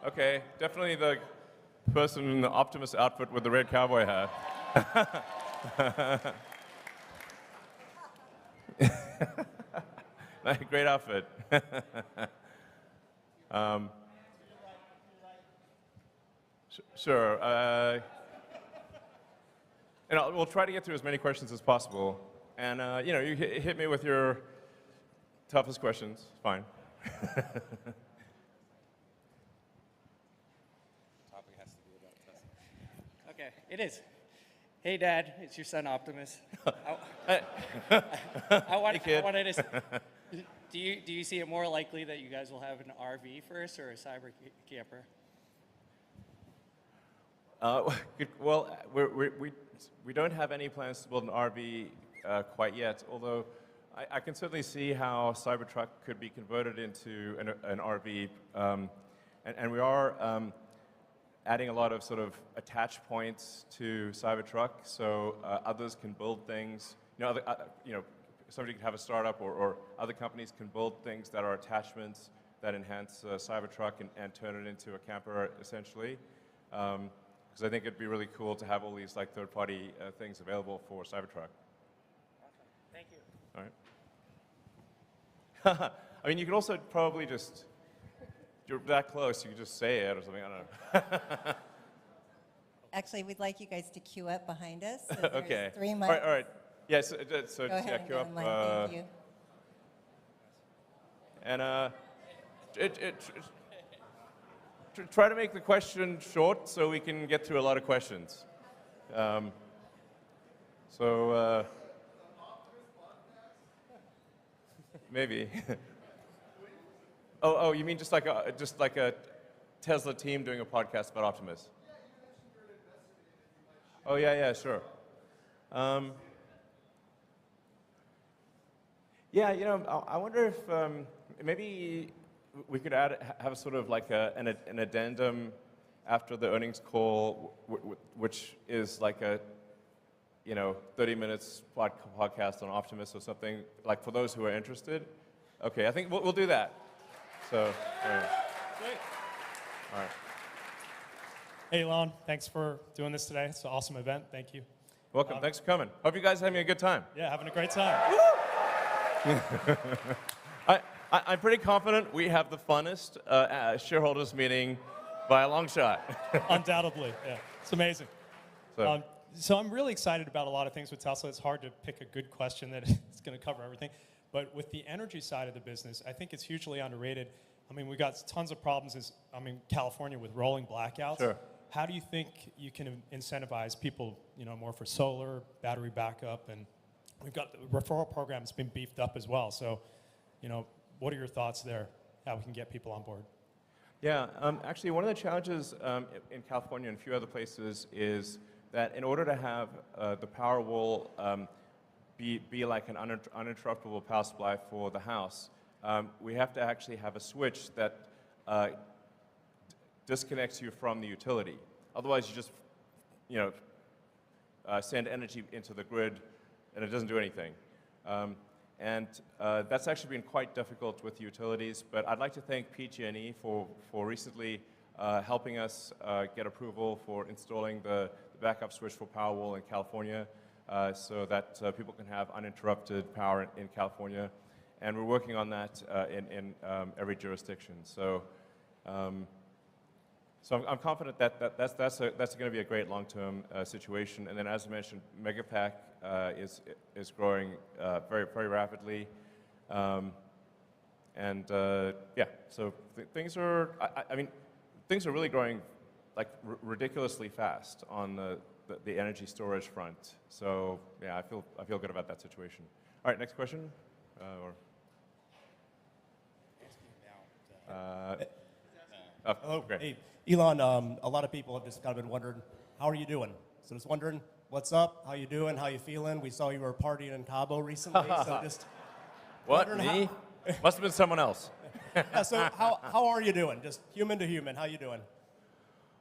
Okay, definitely the person in the Optimus outfit with the red cowboy hat. Great outfit. Sure. We'll try to get through as many questions as possible. And you hit me with your toughest questions. Fine. Topic has to be about Tesla. Okay, it is. Hey, Dad, it's your son Optimus. Hey, kid. I wanted to. Do you see it more likely that you guys will have an RV first or a cyber camper? Well, we don't have any plans to build an RV quite yet, although I can certainly see how Cybertruck could be converted into an RV, and we are adding a lot of sort of attach points to Cybertruck, so others can build things. Somebody could have a startup, or other companies can build things that are attachments that enhance Cybertruck and turn it into a camper, essentially. Because I think it'd be really cool to have all these like third-party things available for Cybertruck. Awesome. Thank you. All right. I mean, you could also probably just, you're that close, you could just say it or something, I don't know. Actually, we'd like you guys to queue up behind us. So Okay. 3 All mics. right, all right. Yeah, so Go just ahead and queue get up. in line. Thank you. And try to make the question short so we can get through a lot of questions. Maybe. Oh, you mean just like a Tesla team doing a podcast about Optimus? Oh yeah, sure. Yeah, I wonder if maybe we could have sort of like an addendum after the earnings call, which is like a 30 minutes podcast on Optimus or something, like for those who are interested. Okay, I think we'll do that. So, Great. All right. Hey, Elon, thanks for doing this today. It's an awesome event. Thank you. Welcome. Thanks for coming. Hope you guys are having a good time. Yeah, having a great time. I'm pretty confident we have the funnest shareholders meeting by a long shot. Undoubtedly, yeah. It's amazing. So, So I'm really excited about a lot of things with Tesla. It's hard to pick a good question that is going to cover everything. But with the energy side of the business, I think it's hugely underrated. I mean, we've got tons of problems California with rolling blackouts. Sure. How do you think you can incentivize people, more for solar, battery backup, and we've got the referral program that's been beefed up as well. So, what are your thoughts there? How we can get people on board? yeah, actually, one of the challenges in California and a few other places is that in order to have the Powerwall be like an uninterruptible power supply for the house, we have to actually have a switch that disconnects you from the utility. Otherwise, you just, send energy into the grid, and it doesn't do anything. That's actually been quite difficult with utilities, but I'd like to thank PG&E for recently helping us get approval for installing the backup switch for Powerwall in California so that people can have uninterrupted power in California. And we're working on that in every jurisdiction. So I'm confident that that's going to be a great long-term situation. And then, as I mentioned, Megapack is growing very, very rapidly. Yeah, so things are, things are really growing like ridiculously fast on the energy storage front. So yeah, I feel good about that situation. All right, next question. Hello. Great. Hey, Elon, a lot of people have just kind of been wondering, how are you doing? So just wondering, what's up? How you doing? How you feeling? We saw you were partying in Cabo recently, so just What, me? Must have been someone else. yeah, so how are you doing? Just human to human, how you doing?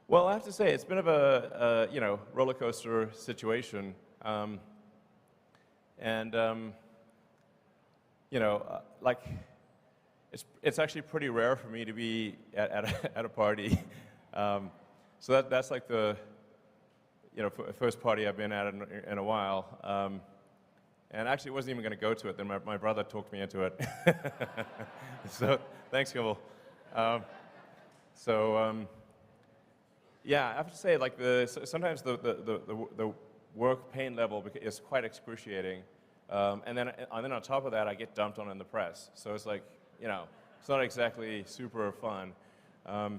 Well, I have to say, it's been a bit of a roller coaster situation. Like, it's actually pretty rare for me to be at a party. So that's like the first party I've been at in a while. And actually wasn't even going to go to it. Then my brother talked me into it. So thanks, Kimball. Yeah, I have to say, like sometimes the work pain level is quite excruciating, and then on top of that, I get dumped on in the press. So it's like, it's not exactly super fun. There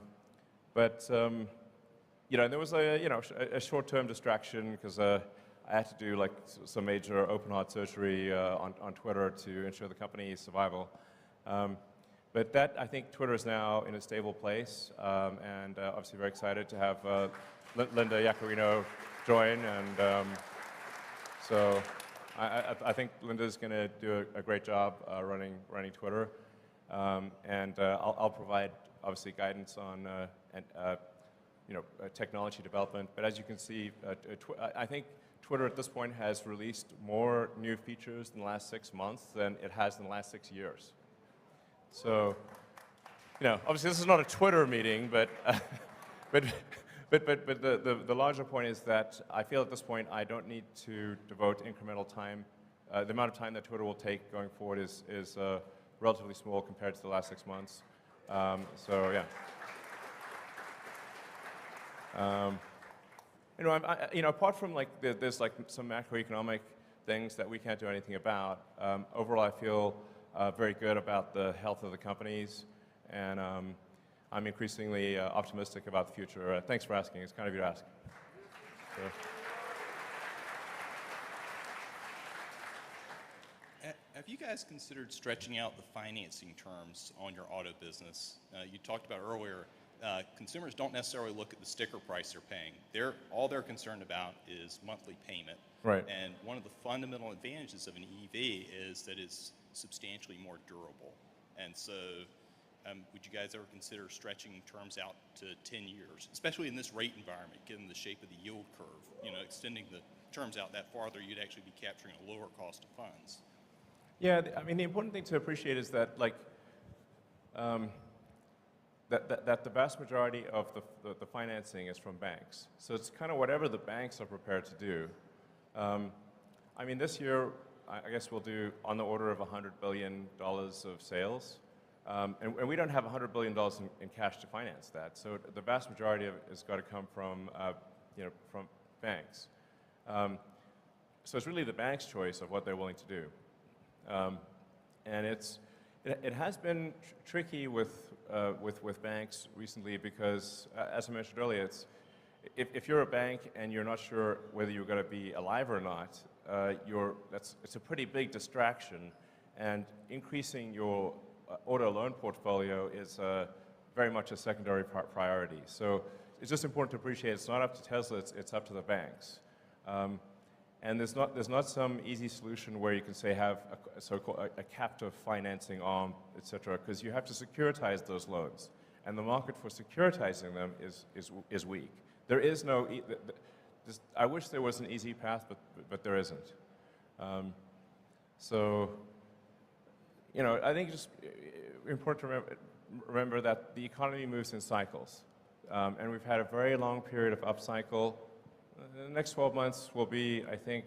was a short-term distraction because I had to do like some major open heart surgery on Twitter to ensure the company's survival. But I think Twitter is now in a stable place, and obviously very excited to have Linda Yaccarino join. And so I think Linda's going to do a great job running Twitter, and I'll provide obviously guidance on technology development. But as you can see, I think Twitter at this point has released more new features in the last 6 months than it has in the last 6 years. So, obviously this is not a Twitter meeting, but the larger point is that I feel at this point I don't need to devote incremental time. The amount of time that Twitter will take going forward is relatively small compared to the last 6 months. So yeah. Apart from there's like some macroeconomic things that we can't do anything about. Overall, I feel very good about the health of the companies, and I'm increasingly optimistic about the future. Thanks for asking. It's kind of you to ask. So. Have you guys considered stretching out the financing terms on your auto business? You talked about earlier, consumers don't necessarily look at the sticker price they're paying. All they're concerned about is monthly payment. Right. And one of the fundamental advantages of an EV is that it's substantially more durable. And so would you guys ever consider stretching terms out to 10 years, especially in this rate environment, given the shape of the yield curve? Extending the terms out that farther, you'd actually be capturing a lower cost of funds. Yeah, the important thing to appreciate is that that the vast majority of the financing is from banks. So it's kind of whatever the banks are prepared to do. This year, I guess we'll do on the order of $100 billion of sales. And we don't have $100 billion in cash to finance that. So the vast majority of it has got to come from banks. So it's really the bank's choice of what they're willing to do. And it has been tricky with banks recently because, as I mentioned earlier, if you're a bank and you're not sure whether you're going to be alive or not, it's a pretty big distraction, and increasing your auto loan portfolio is very much a secondary priority. So it's just important to appreciate it's not up to Tesla, it's up to the banks. And there's not some easy solution where you can say have a captive financing arm, et cetera, because you have to securitize those loans, and the market for securitizing them is weak. There is no. I wish there was an easy path, but there isn't. I think it's just important to remember that the economy moves in cycles, and we've had a very long period of upcycle. The next 12 months will be, I think,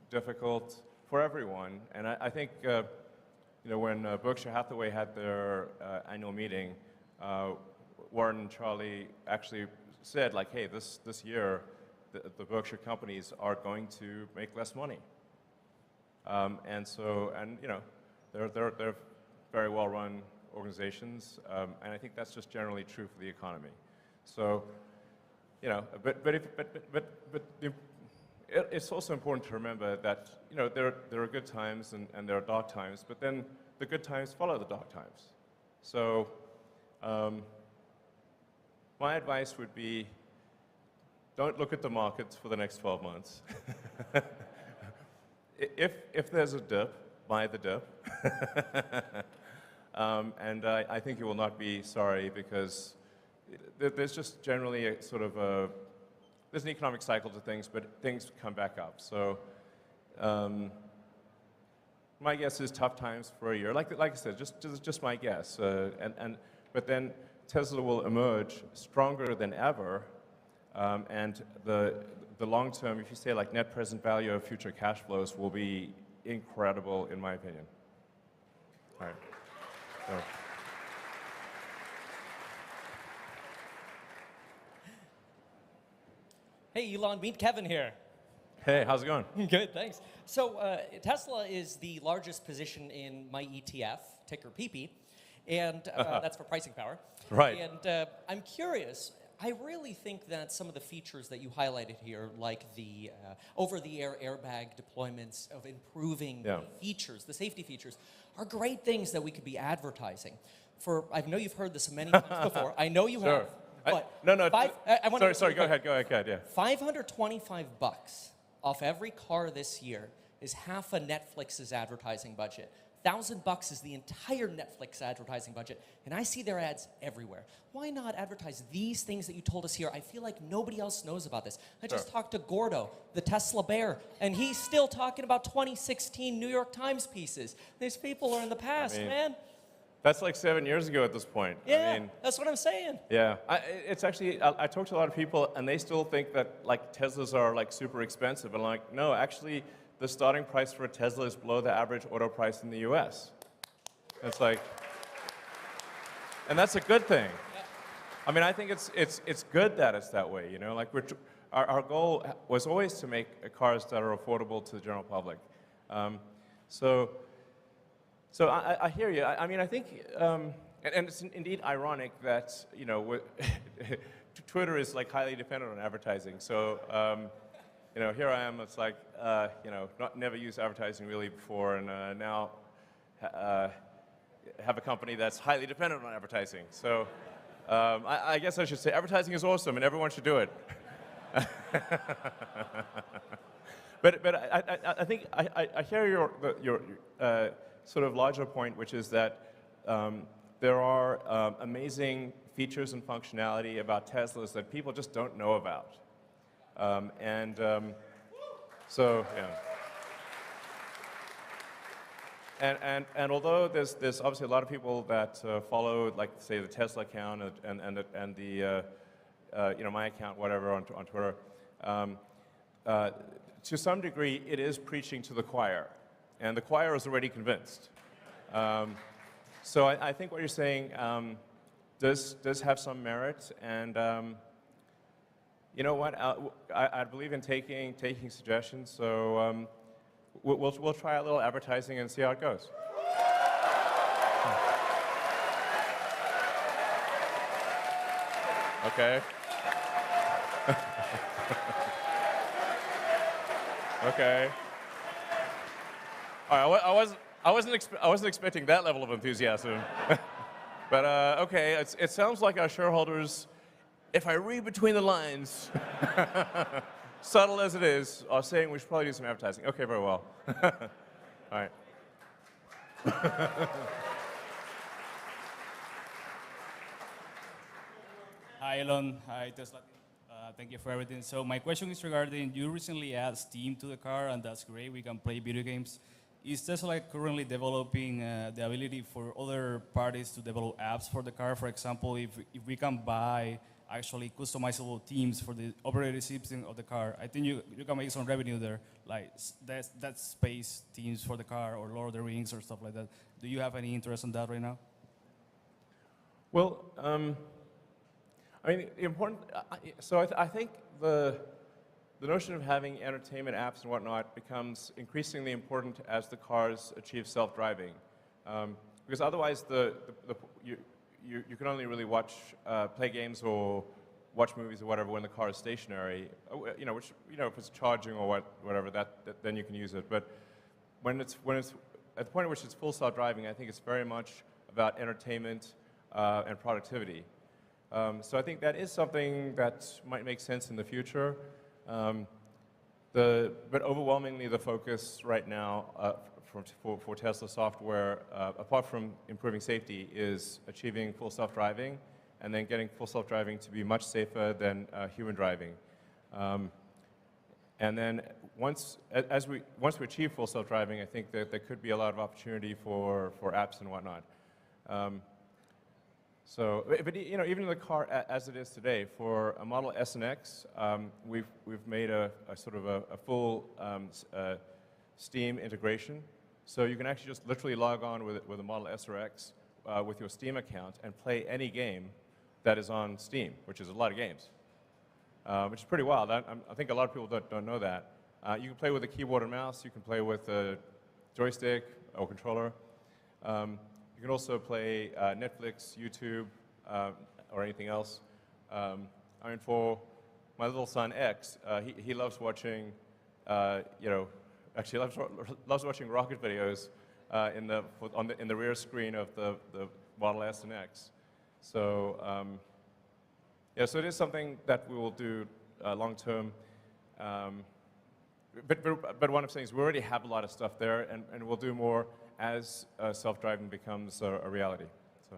difficult for everyone. And I think, when Berkshire Hathaway had their annual meeting, Warren and Charlie actually said, hey, this year, the Berkshire companies are going to make less money. They're very well-run organizations, and I think that's just generally true for the economy. So. It's also important to remember that there are good times and there are dark times, but then the good times follow the dark times. So my advice would be, don't look at the markets for the next 12 months. If there's a dip, buy the dip. And I think you will not be sorry, because there's just generally a sort of there's an economic cycle to things, but things come back up. So my guess is tough times for a year. Like I said, just my guess. But then Tesla will emerge stronger than ever, and the long term, if you say like net present value of future cash flows, will be incredible, in my opinion. All right. So. Hey, Elon, meet Kevin here. Hey, how's it going? Good, thanks. So Tesla is the largest position in my ETF, ticker PP, and that's for pricing power. Right. And I'm curious, I really think that some of the features that you highlighted here, like the over-the-air airbag deployments of improving features, the safety features, are great things that we could be advertising. I know you've heard this many times before. I know you have. But Sorry, go ahead, yeah. $525 off every car this year is half a Netflix's advertising budget. $1,000 is the entire Netflix advertising budget, and I see their ads everywhere. Why not advertise these things that you told us here? I feel like nobody else knows about this. I just talked to Gordo, the Tesla bear, and he's still talking about 2016 New York Times pieces. These people are in the past, man. That's like 7 years ago at this point. Yeah, that's what I'm saying. Yeah, it's actually, I talked to a lot of people, and they still think that like Teslas are like super expensive. And like, no, actually, the starting price for a Tesla is below the average auto price in the US. It's like, and that's a good thing. Yeah. I mean, I think it's good that it's that way, you know? Like, our goal was always to make cars that are affordable to the general public. So I hear you. I mean, I think, and it's indeed ironic that, you know, Twitter is like highly dependent on advertising. So, you know, here I am. It's like, you know, never used advertising really before, and now have a company that's highly dependent on advertising. So, I guess I should say advertising is awesome, and everyone should do it. But I think I hear your sort of larger point, which is that there are amazing features and functionality about Teslas that people just don't know about. So, yeah. And although there's obviously a lot of people that follow, like, say, the Tesla account and the you know, my account, whatever, on Twitter, to some degree, it is preaching to the choir. And the choir is already convinced. So I think what you're saying does have some merit, and you know what? I believe in taking suggestions. So we'll try a little advertising and see how it goes. Okay. Okay. All right, I wasn't expecting that level of enthusiasm, but okay. It sounds like our shareholders, if I read between the lines, subtle as it is, are saying we should probably do some advertising. Okay, very well. All right. Hi, Elon. Hi, Tesla. Thank you for everything. So my question is regarding, you recently added Steam to the car, and that's great. We can play video games. Is Tesla currently developing the ability for other parties to develop apps for the car? For example, if we can buy actually customizable themes for the operating system of the car, I think you can make some revenue there, like that space themes for the car or Lord of the Rings or stuff like that. Do you have any interest in that right now? Well, I mean, important. So I think the notion of having entertainment apps and whatnot becomes increasingly important as the cars achieve self-driving, because otherwise you can only really play games or watch movies or whatever when the car is stationary. You know, which, you know, if it's charging or whatever, then you can use it. But when it's at the point at which it's full self-driving, I think it's very much about entertainment and productivity. So I think that is something that might make sense in the future. But overwhelmingly, the focus right now for Tesla software, apart from improving safety, is achieving full self-driving, and then getting full self-driving to be much safer than human driving. And then once we achieve full self-driving, I think that there could be a lot of opportunity for apps and whatnot. But you know, even in the car as it is today, for a Model S and X, we've made a sort of a full Steam integration. So you can actually just literally log on with a Model S or X with your Steam account and play any game that is on Steam, which is a lot of games, which is pretty wild. I think a lot of people don't know that. You can play with a keyboard and mouse. You can play with a joystick or controller. You can also play Netflix, YouTube, or anything else. I mean, for my little son X, he loves watching, you know, actually loves watching rocket videos in the rear screen of the Model S and X. So yeah, so it is something that we will do long term. But what I'm saying is we already have a lot of stuff there, and we'll do more as self-driving becomes a reality. So.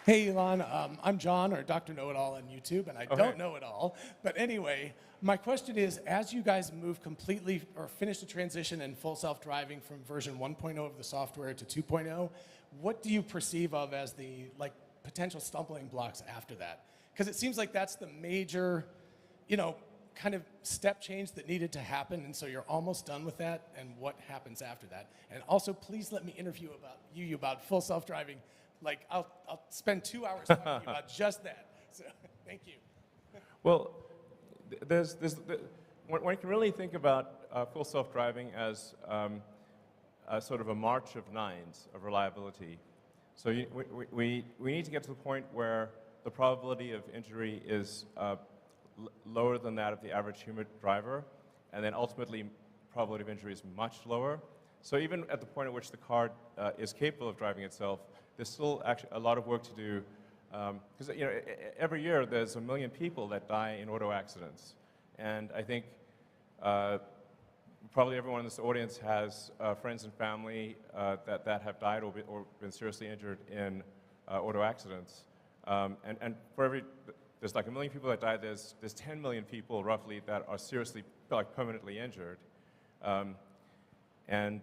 Hey, Elon. I'm John, or Dr. Know-It-All on YouTube, and I don't know it all. But anyway, my question is, as you guys move completely or finish the transition in full self-driving from version 1.0 of the software to 2.0, what do you perceive of as the potential stumbling blocks after that? Because it seems like that's the major, you know, kind of step change that needed to happen, and so you're almost done with that, and what happens after that? And also, please let me interview you about full self-driving. Like, I'll spend 2 hours talking to you about just that. So, thank you. Well, one can really think about full self-driving as sort of a march of nines of reliability. So we need to get to the point where the probability of injury is lower than that of the average human driver, and then ultimately probability of injury is much lower. So even at the point at which the car is capable of driving itself, there's still actually a lot of work to do, because you know, every year there's 1 million people that die in auto accidents, and I think probably everyone in this audience has friends and family that have died or been seriously injured in auto accidents, and for every there's like 1 million people that die. There's 10 million people roughly that are seriously, like, permanently injured, and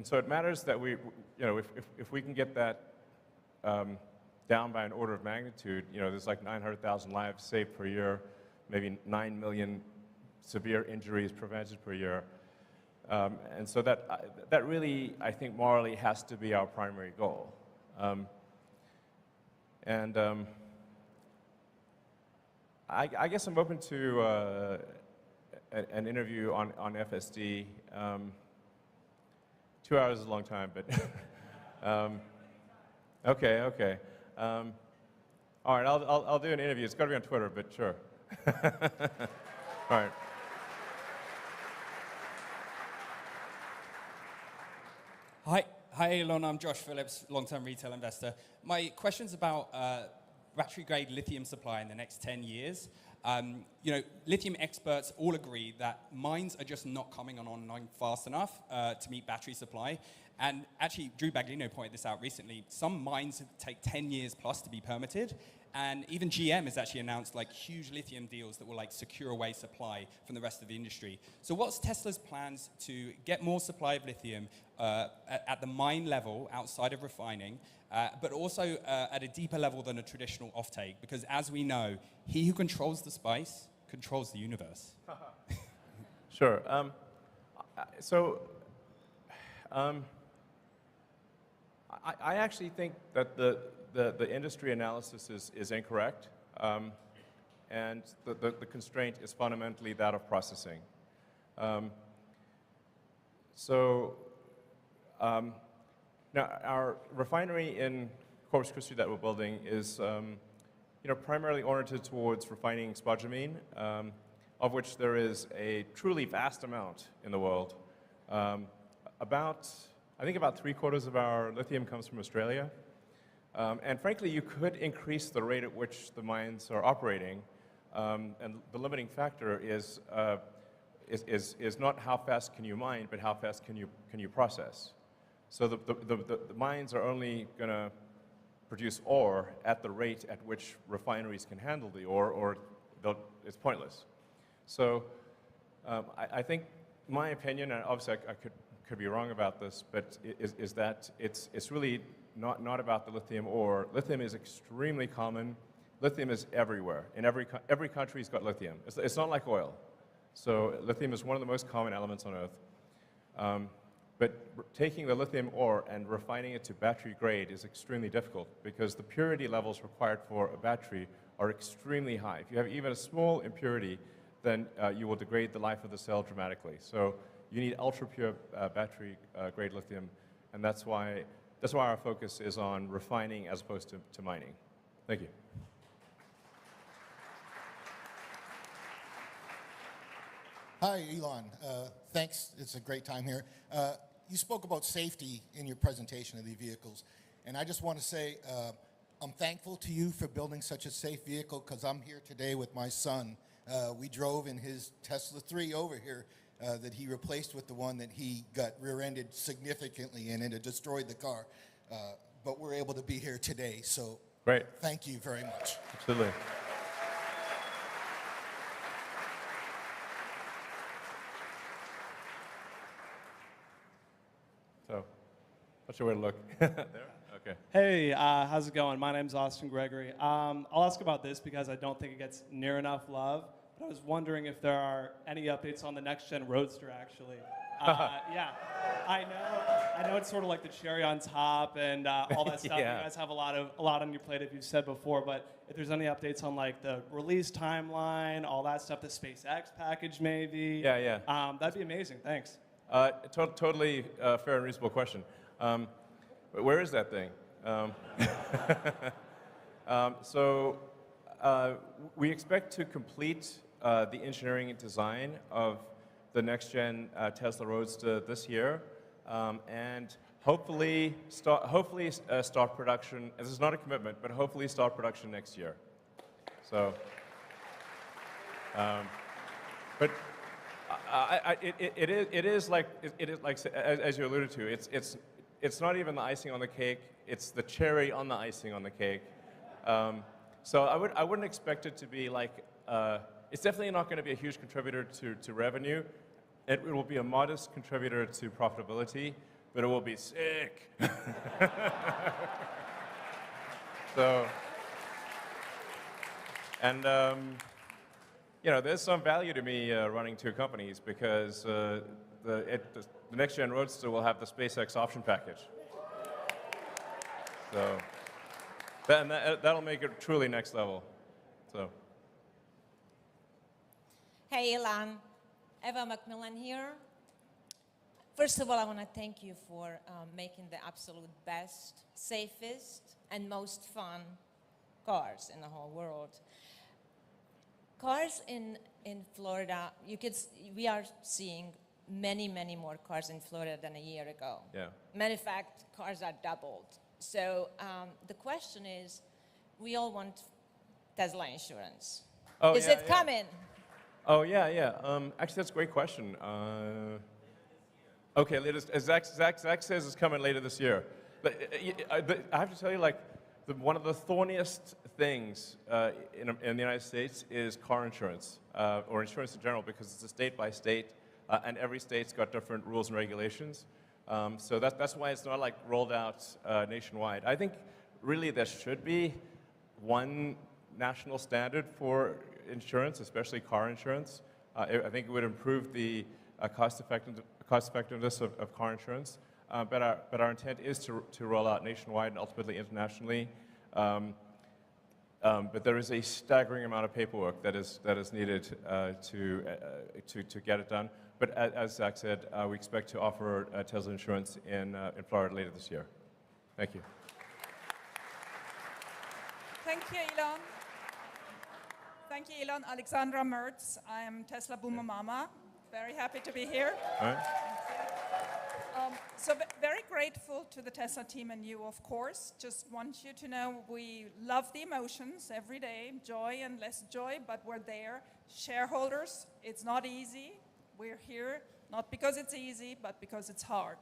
so it matters that we, you know, if we can get that down by an order of magnitude, you know, there's like 900,000 lives saved per year, maybe 9 million severe injuries prevented per year, and so that really, I think, morally has to be our primary goal, I guess I'm open to an interview on FSD. 2 hours is a long time, but okay. All right, I'll do an interview. It's got to be on Twitter, but sure. All right. Hi, Elon. I'm Josh Phillips, long-term retail investor. My question's about battery-grade lithium supply in the next 10 years. You know, lithium experts all agree that mines are just not coming online fast enough to meet battery supply. And actually, Drew Baglino pointed this out recently. Some mines take 10 years plus to be permitted. And even GM has actually announced like huge lithium deals that will like secure away supply from the rest of the industry. So what's Tesla's plans to get more supply of lithium at the mine level outside of refining, but also at a deeper level than a traditional offtake? Because as we know, he who controls the spice controls the universe. Sure. I actually think that the industry analysis is incorrect, and the constraint is fundamentally that of processing. Now, our refinery in Corpus Christi that we're building is primarily oriented towards refining spodumene, of which there is a truly vast amount in the world. I think about 3/4 of our lithium comes from Australia. And frankly, you could increase the rate at which the mines are operating, and the limiting factor is not how fast can you mine, but how fast can you process. So the mines are only going to produce ore at the rate at which refineries can handle the ore, or it's pointless. So I think my opinion, and obviously I could be wrong about this, but is that it's really not about the lithium ore. Lithium is extremely common. Lithium is everywhere. In every country's got lithium. It's not like oil. So lithium is one of the most common elements on Earth. But taking the lithium ore and refining it to battery grade is extremely difficult because the purity levels required for a battery are extremely high. If you have even a small impurity, then you will degrade the life of the cell dramatically. So you need ultra-pure battery grade lithium, and that's why our focus is on refining as opposed to mining. Thank you. Hi, Elon. Thanks. It's a great time here. You spoke about safety in your presentation of the vehicles, and I just want to say I'm thankful to you for building such a safe vehicle because I'm here today with my son. We drove in his Tesla 3 over here that he replaced with the one that he got rear-ended significantly in, and it destroyed the car. But we're able to be here today, so great. Thank you very much. Absolutely. So, not sure where to look. There? Okay. Hey, how's it going? My name's Austin Gregory. I'll ask about this because I don't think it gets near enough love. But I was wondering if there are any updates on the next-gen Roadster, actually. Yeah, I know it's sort of like the cherry on top and all that stuff. Yeah. You guys have a lot on your plate, if you've said before. But if there's any updates on like the release timeline, all that stuff, the SpaceX package, maybe. Yeah. That'd be amazing. Thanks. Totally fair and reasonable question. Where is that thing? We expect to complete the engineering and design of the next-gen Tesla Roadster this year, and hopefully start production. This is not a commitment, but hopefully start production next year. So, but. It is like as you alluded to. It's not even the icing on the cake. It's the cherry on the icing on the cake. So I wouldn't expect it to be like. It's definitely not going to be a huge contributor to revenue. It will be a modest contributor to profitability, but it will be sick. So, and. There's some value to me running two companies because the next-gen Roadster will have the SpaceX option package. So that'll make it truly next level. So. Hey, Elon. Eva Macmillan here. First of all, I want to thank you for making the absolute best, safest, and most fun cars in the whole world. Cars in Florida, we are seeing many more cars in Florida than a year ago. Yeah. Matter of fact, cars are doubled. So the question is, we all want Tesla insurance. Oh, is it coming? Oh, yeah. Actually, that's a great question. Okay, Zach says it's coming later this year. But I have to tell you, like, one of the thorniest things in the United States is car insurance, or insurance in general, because it's a state by state, and every state's got different rules and regulations. So that's why it's not like rolled out nationwide. I think really there should be one national standard for insurance, especially car insurance. I think it would improve the cost effectiveness of car insurance. But our intent is to roll out nationwide and ultimately internationally. But there is a staggering amount of paperwork that is needed to get it done. But as Zach said, we expect to offer Tesla insurance in Florida later this year. Thank you. Thank you, Elon. Thank you, Elon. Alexandra Mertz. I am Tesla Boomer Mama. Very happy to be here. All right. So very grateful to the Tesla team and you, of course. Just want you to know we love the emotions every day, joy and less joy, but we're there. Shareholders, it's not easy. We're here not because it's easy, but because it's hard.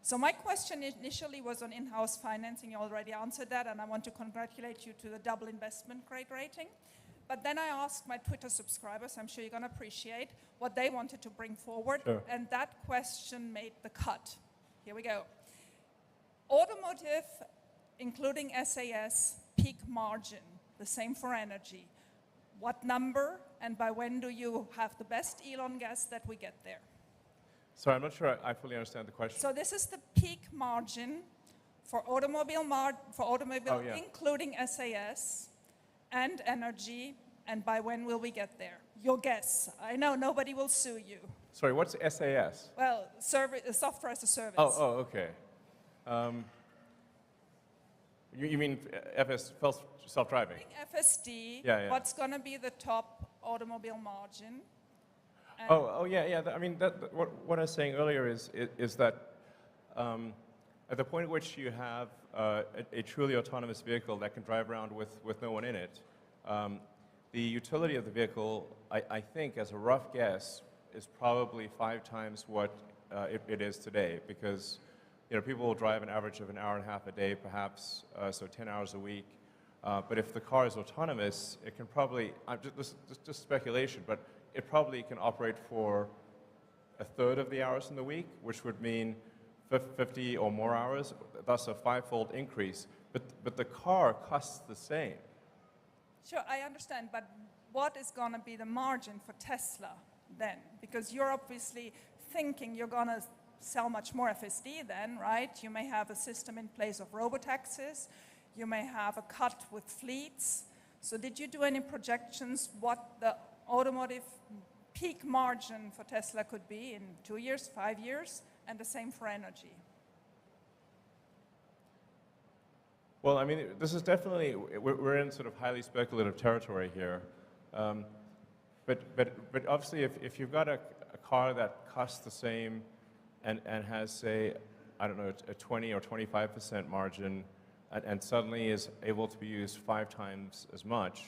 So my question initially was on in-house financing. You already answered that, and I want to congratulate you to the double investment grade rating. But then I asked my Twitter subscribers, I'm sure you're going to appreciate, what they wanted to bring forward. Sure. And that question made the cut. Here we go. Automotive, including SAS, peak margin, the same for energy. What number and by when do you have the best Elon guess that we get there? Sorry, I'm not sure I fully understand the question. So this is the peak margin for automobile, Oh, yeah. including SAS and energy, and by when will we get there? Your guess. I know nobody will sue you. Sorry, what's SAS? Well, software as a service. Oh, okay. You mean self-driving? FSD, Yeah. what's going to be the top automobile margin? Yeah. I mean, what I was saying earlier is that at the point at which you have a truly autonomous vehicle that can drive around with no one in it, the utility of the vehicle, I think, as a rough guess, is probably 5 times what it is today, because people will drive an average of an hour and a half a day, perhaps, so 10 hours a week. But if the car is autonomous, it can probably, just speculation, but it probably can operate for a third of the hours in the week, which would mean 50 or more hours, thus a 5-fold increase. But the car costs the same. Sure, I understand, but what is going to be the margin for Tesla then? Because you're obviously thinking you're going to sell much more FSD then, right? You may have a system in place of robotaxis. You may have a cut with fleets. So did you do any projections what the automotive peak margin for Tesla could be in 2 years, 5 years, and the same for energy? Well, I mean, this is definitely, we're in sort of highly speculative territory here. But obviously, if you've got a car that costs the same and has, say, I don't know, a 20 or 25% margin, and suddenly is able to be used 5 times as much,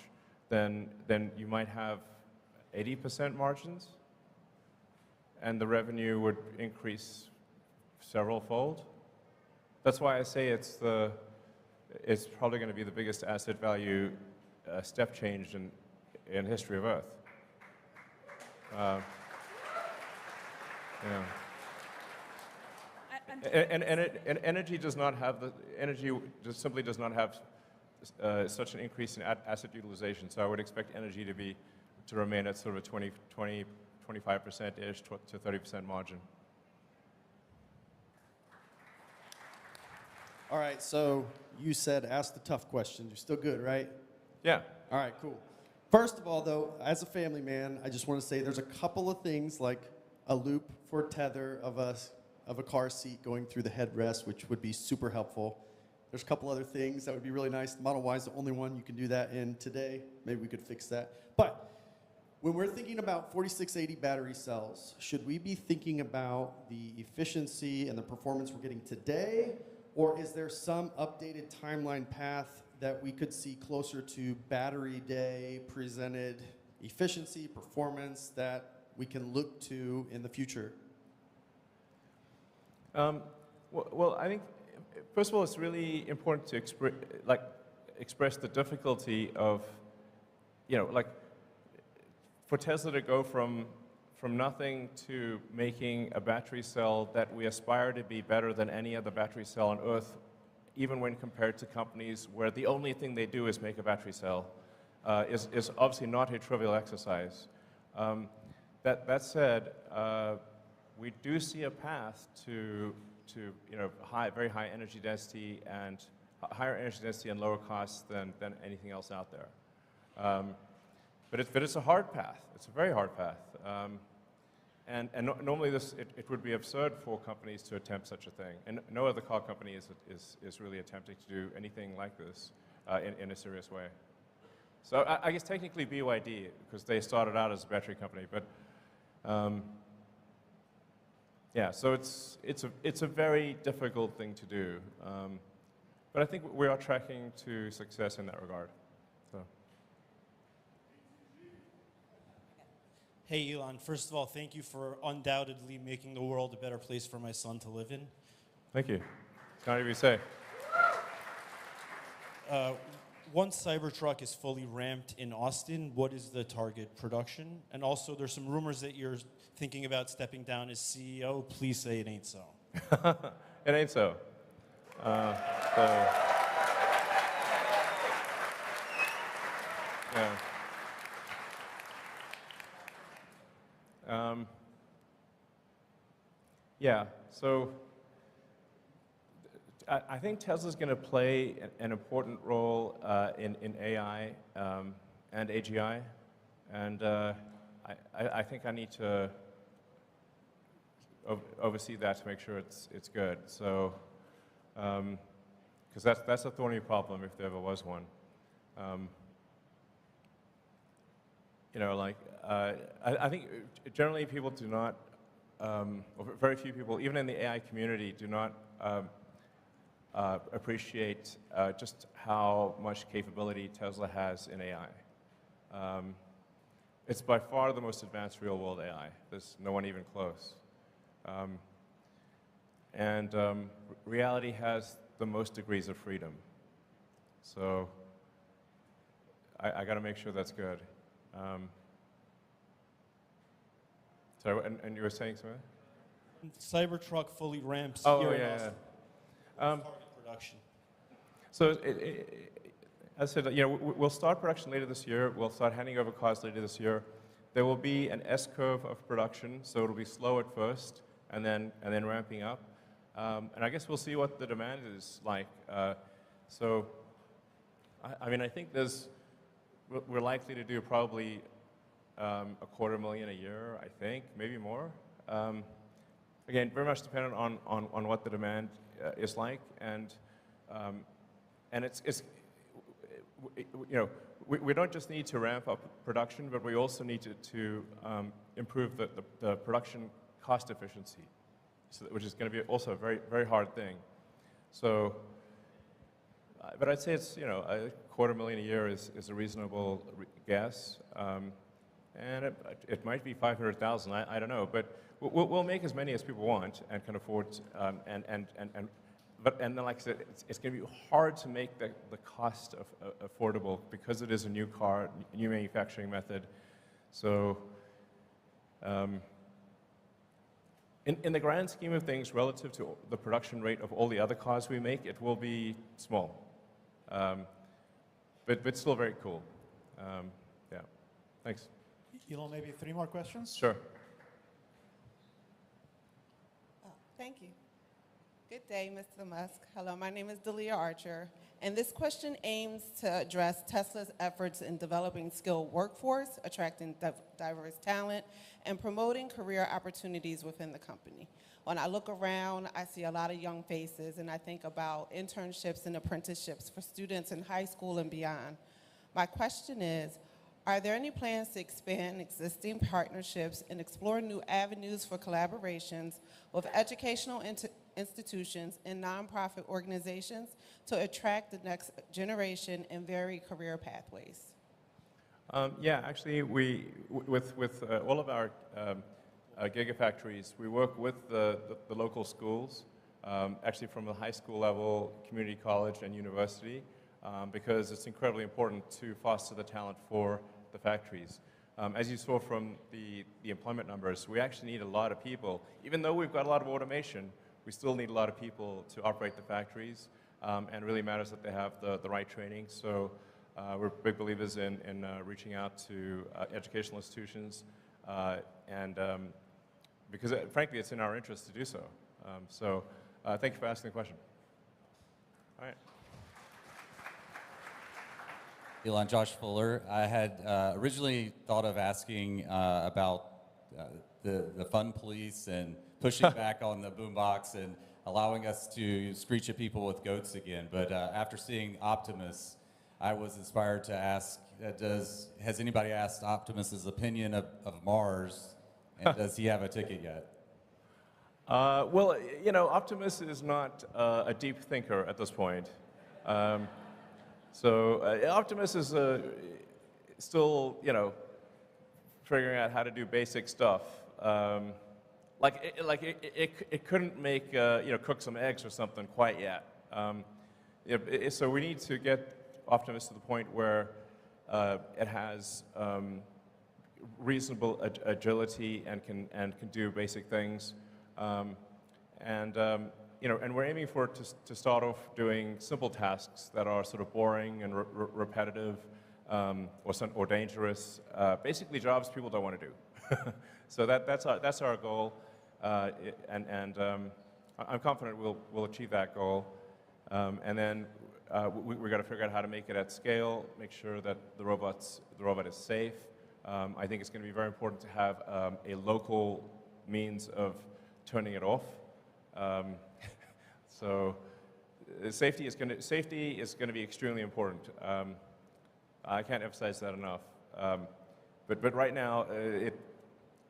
then you might have 80% margins, and the revenue would increase several-fold. That's why I say it's probably going to be the biggest asset value step change in history of Earth. And energy does not have just simply does not have such an increase in asset utilization. So I would expect energy to remain at sort of a 25%-ish to 30% margin. All right, so you said ask the tough questions. You're still good, right? Yeah. All right, cool. First of all, though, as a family man, I just want to say there's a couple of things like a loop for tether of a car seat going through the headrest, which would be super helpful. There's a couple other things that would be really nice. The Model Y is the only one you can do that in today. Maybe we could fix that. But when we're thinking about 4680 battery cells, should we be thinking about the efficiency and the performance we're getting today? Or is there some updated timeline path that we could see closer to battery day presented efficiency, performance that we can look to in the future? Well, I think, first of all, it's really important to express the difficulty of, for Tesla to go from nothing to making a battery cell that we aspire to be better than any other battery cell on Earth, even when compared to companies where the only thing they do is make a battery cell, is obviously not a trivial exercise. That said, we do see a path to very high energy density and higher energy density and lower costs than anything else out there. But it's a hard path. It's a very hard path. And normally it would be absurd for companies to attempt such a thing. And no other car company is really attempting to do anything like this in a serious way. So I guess technically BYD, because they started out as a battery company, but yeah, so it's a very difficult thing to do. But I think we are tracking to success in that regard. So. Hey, Elon. First of all, thank you for undoubtedly making the world a better place for my son to live in. Thank you. Kind of you say. Once Cybertruck is fully ramped in Austin, what is the target production? And also, there's some rumors that you're thinking about stepping down as CEO. Please say it ain't so. It ain't so. Yeah. Yeah, so I think Tesla's going to play an important role in AI and AGI, and I think I need to oversee that to make sure it's good. So, because that's a thorny problem if there ever was one. You know, like I think generally people do not, or very few people, even in the AI community, do not appreciate just how much capability Tesla has in AI. It's by far the most advanced real-world AI. There's no one even close. Reality has the most degrees of freedom. So I got to make sure that's good. Sorry, and you were saying something? Cybertruck fully ramps here in yeah, Austin. yeah. Target production. So, as I said, you know, we'll start production later this year. We'll start handing over cars later this year. There will be an S-curve of production, so it'll be slow at first, and then ramping up. And I guess we'll see what the demand is like. So, I mean, I think we're likely to do probably 250,000 a year, I think, maybe more. Again, very much dependent on what the demand is like, and it's you know, we don't just need to ramp up production, but we also need to improve the production cost efficiency, which is going to be also a very, very hard thing. So, but I'd say it's, you know, 250,000 a year is a reasonable guess. And it might be 500,000, I don't know, but we'll make as many as people want and can afford, but then, like I said, it's going to be hard to make the cost affordable because it is a new car, new manufacturing method. So, in the grand scheme of things, relative to the production rate of all the other cars we make, it will be small, but still very cool. Yeah, thanks. Elon, maybe 3 more questions? Sure. Oh, thank you. Good day, Mr. Musk. Hello, my name is Delia Archer, and this question aims to address Tesla's efforts in developing skilled workforce, attracting diverse talent, and promoting career opportunities within the company. When I look around, I see a lot of young faces, and I think about internships and apprenticeships for students in high school and beyond. My question is, are there any plans to expand existing partnerships and explore new avenues for collaborations with educational institutions and nonprofit organizations to attract the next generation and vary career pathways? Yeah, actually, with all of our gigafactories, we work with the local schools, actually from the high school level, community college, and university, because it's incredibly important to foster the talent for the factories. As you saw from the employment numbers, we actually need a lot of people. Even though we've got a lot of automation, we still need a lot of people to operate the factories, and it really matters that they have the right training. So we're big believers in reaching out to educational institutions, and because frankly, it's in our interest to do so. Thank you for asking the question. All right. Elon, Josh Fuller. I had originally thought of asking about the fun police and pushing back on the boombox and allowing us to screech at people with goats again. But after seeing Optimus, I was inspired to ask, has anybody asked Optimus's opinion of Mars, and does he have a ticket yet? Well, you know, Optimus is not a deep thinker at this point. Optimus is still, you know, figuring out how to do basic stuff. it couldn't make cook some eggs or something quite yet. So we need to get Optimus to the point where it has reasonable agility and can do basic things, and we're aiming for it to start off doing simple tasks that are sort of boring and repetitive or dangerous, basically jobs people don't want to do. So that's our goal, and I'm confident we'll achieve that goal. And then we've got to figure out how to make it at scale, make sure that the robot is safe. I think it's going to be very important to have a local means of turning it off. So safety is going to be extremely important. I can't emphasize that enough. But right now,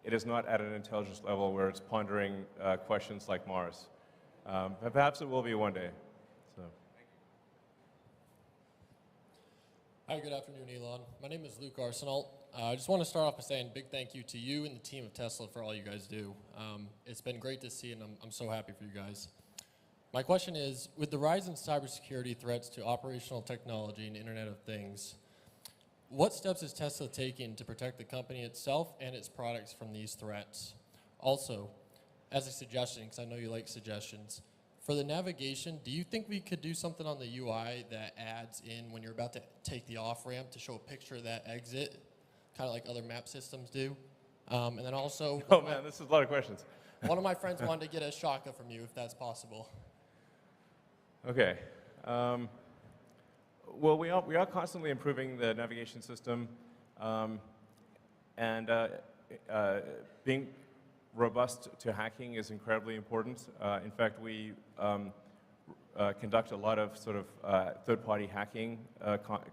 it is not at an intelligence level where it's pondering questions like Mars. But perhaps it will be one day. So. Hi, good afternoon, Elon. My name is Luke Arsenal. I just want to start off by saying a big thank you to you and the team of Tesla for all you guys do. It's been great to see, and I'm so happy for you guys. My question is, with the rise in cybersecurity threats to operational technology and Internet of Things, what steps is Tesla taking to protect the company itself and its products from these threats? Also, as a suggestion, because I know you like suggestions, for the navigation, do you think we could do something on the UI that adds in when you're about to take the off-ramp to show a picture of that exit, kind of like other map systems do? And then also... Oh man, this is a lot of questions. One of my friends wanted to get a shaka from you, if that's possible. Okay. Well, we are constantly improving the navigation system, and being robust to hacking is incredibly important. In fact, we conduct a lot of sort of third-party hacking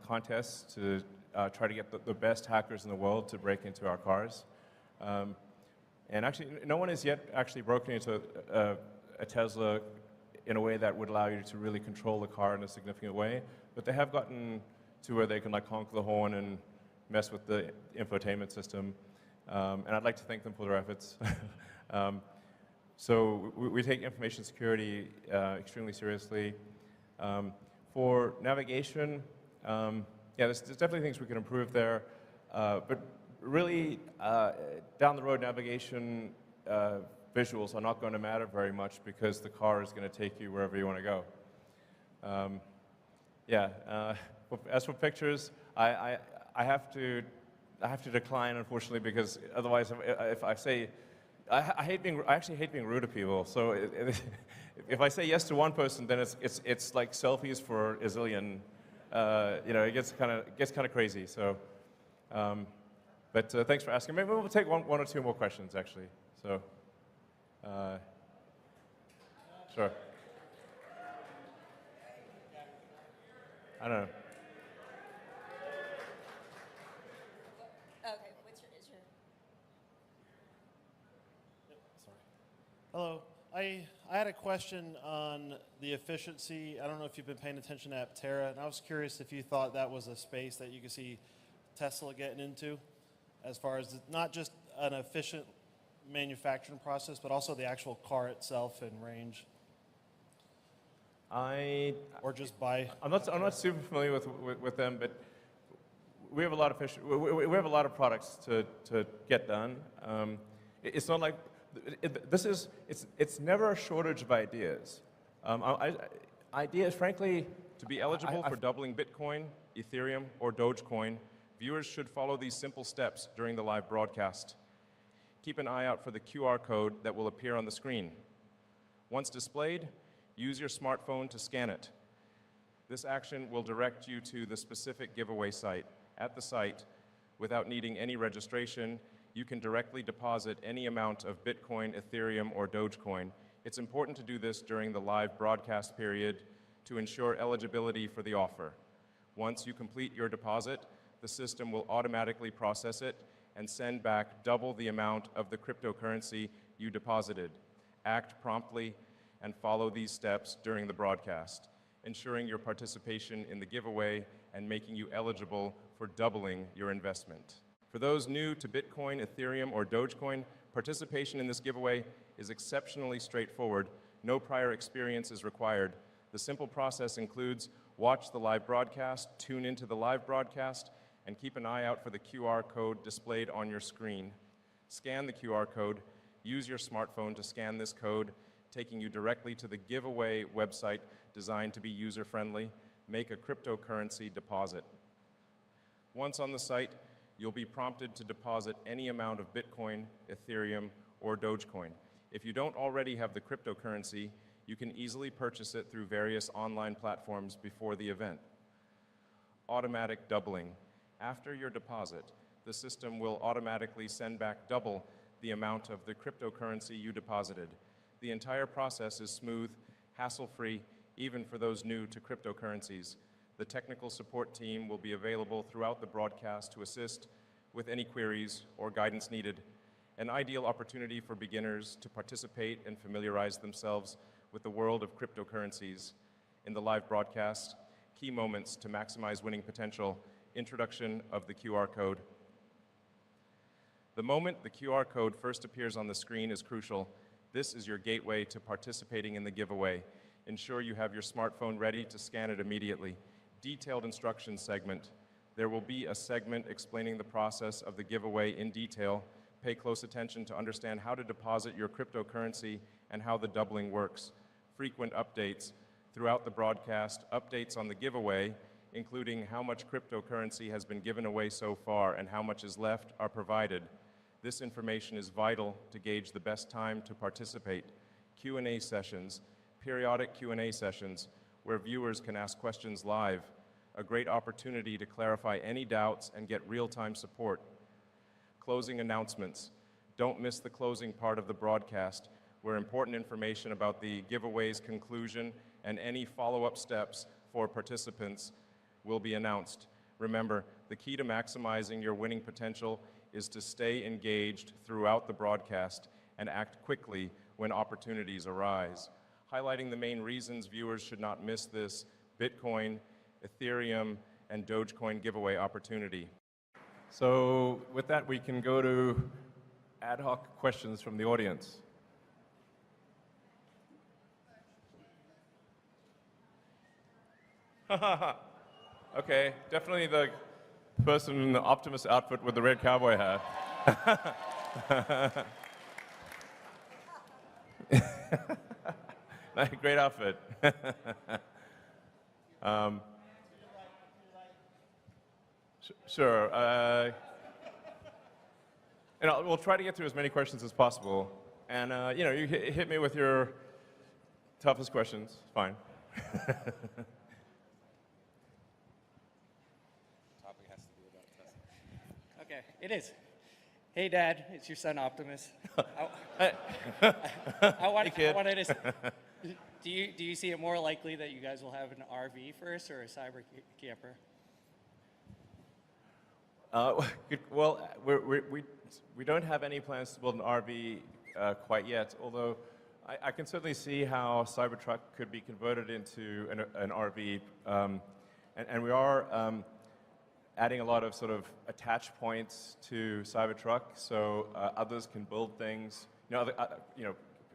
contests to try to get the best hackers in the world to break into our cars. And actually, no one has yet actually broken into a Tesla in a way that would allow you to really control the car in a significant way. But they have gotten to where they can like honk the horn and mess with the infotainment system. And I'd like to thank them for their efforts. So we take information security extremely seriously. For navigation, yeah, there's definitely things we can improve there. But really, down the road, navigation visuals are not going to matter very much because the car is going to take you wherever you want to go. Yeah. As for pictures, I have to decline, unfortunately, because otherwise, if I say, I actually hate being rude to people. So if I say yes to one person, then it's like selfies for a zillion. It gets kind of crazy. So, but thanks for asking. Maybe we'll take one or two more questions, actually. So, sure. I don't know. Okay, what's your issue? Hello. I had a question on the efficiency. I don't know if you've been paying attention to Aptera, and I was curious if you thought that was a space that you could see Tesla getting into, as far as not just an efficient manufacturing process, but also the actual car itself and range. Or just buy. I'm not super familiar with them, but we have a lot of we have a lot of products to get done. It's not like it's never a shortage of ideas. Ideas, frankly, to be eligible for doubling Bitcoin, Ethereum, or Dogecoin, viewers should follow these simple steps during the live broadcast. Keep an eye out for the QR code that will appear on the screen. Once displayed, use your smartphone to scan it. This action will direct you to the specific giveaway site. At the site, without needing any registration, you can directly deposit any amount of Bitcoin, Ethereum, or Dogecoin. It's important to do this during the live broadcast period to ensure eligibility for the offer. Once you complete your deposit, the system will automatically process it and send back double the amount of the cryptocurrency you deposited. Act promptly and follow these steps during the broadcast, ensuring your participation in the giveaway and making you eligible for doubling your investment. For those new to Bitcoin, Ethereum, or Dogecoin, Participation in this giveaway is exceptionally straightforward. No prior experience is required. The simple process includes watch the live broadcast, tune into the live broadcast, and keep an eye out for the QR code displayed on your screen. Scan the QR code. Use your smartphone to scan this code, taking you directly to the giveaway website designed to be user-friendly. Make a cryptocurrency deposit. Once on the site, you'll be prompted to deposit any amount of Bitcoin, Ethereum, or Dogecoin. If you don't already have the cryptocurrency, you can easily purchase it through various online platforms before the event. Automatic doubling. After your deposit, the system will automatically send back double the amount of the cryptocurrency you deposited. The entire process is smooth, hassle-free, even for those new to cryptocurrencies. The technical support team will be available throughout the broadcast to assist with any queries or guidance needed. An ideal opportunity for beginners to participate and familiarize themselves with the world of cryptocurrencies. In the live broadcast, key moments to maximize winning potential, introduction of the QR code. The moment the QR code first appears on the screen is crucial. This is your gateway to participating in the giveaway. Ensure you have your smartphone ready to scan it immediately. Detailed instructions segment. There will be a segment explaining the process of the giveaway in detail. Pay close attention to understand how to deposit your cryptocurrency and how the doubling works. Frequent updates. Throughout the broadcast, updates on the giveaway, including how much cryptocurrency has been given away so far and how much is left, are provided. This information is vital to gauge the best time to participate. Q&A sessions. Periodic Q&A sessions where viewers can ask questions live, a great opportunity to clarify any doubts and get real-time support. Closing announcements. Don't miss the closing part of the broadcast, where important information about the giveaway's conclusion and any follow-up steps for participants will be announced. Remember, the key to maximizing your winning potential is to stay engaged throughout the broadcast and act quickly when opportunities arise. Highlighting the main reasons viewers should not miss this Bitcoin, Ethereum, and Dogecoin giveaway opportunity. So with that, we can go to ad hoc questions from the audience. Okay, definitely the person in the Optimus outfit with the red cowboy hat. Great outfit. Sure. We'll try to get through as many questions as possible. And you hit me with your toughest questions. Fine. Okay, it is. Hey, Dad, it's your son Optimus. Hey, kid. Do you see it more likely that you guys will have an RV first or a cyber camper? Well, we don't have any plans to build an RV quite yet, although I can certainly see how Cybertruck could be converted into an RV. And we are adding a lot of sort of attach points to Cybertruck, so others can build things.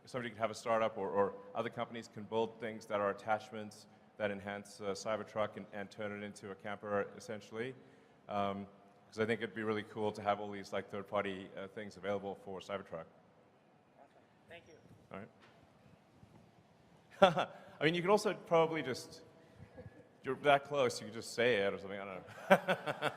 Somebody could have a startup or other companies can build things that are attachments that enhance Cybertruck and turn it into a camper, essentially. Because I think it'd be really cool to have all these like third-party things available for Cybertruck. Awesome. Thank you. All right. I mean, you could also probably just, you're that close, you could just say it or something, I don't know.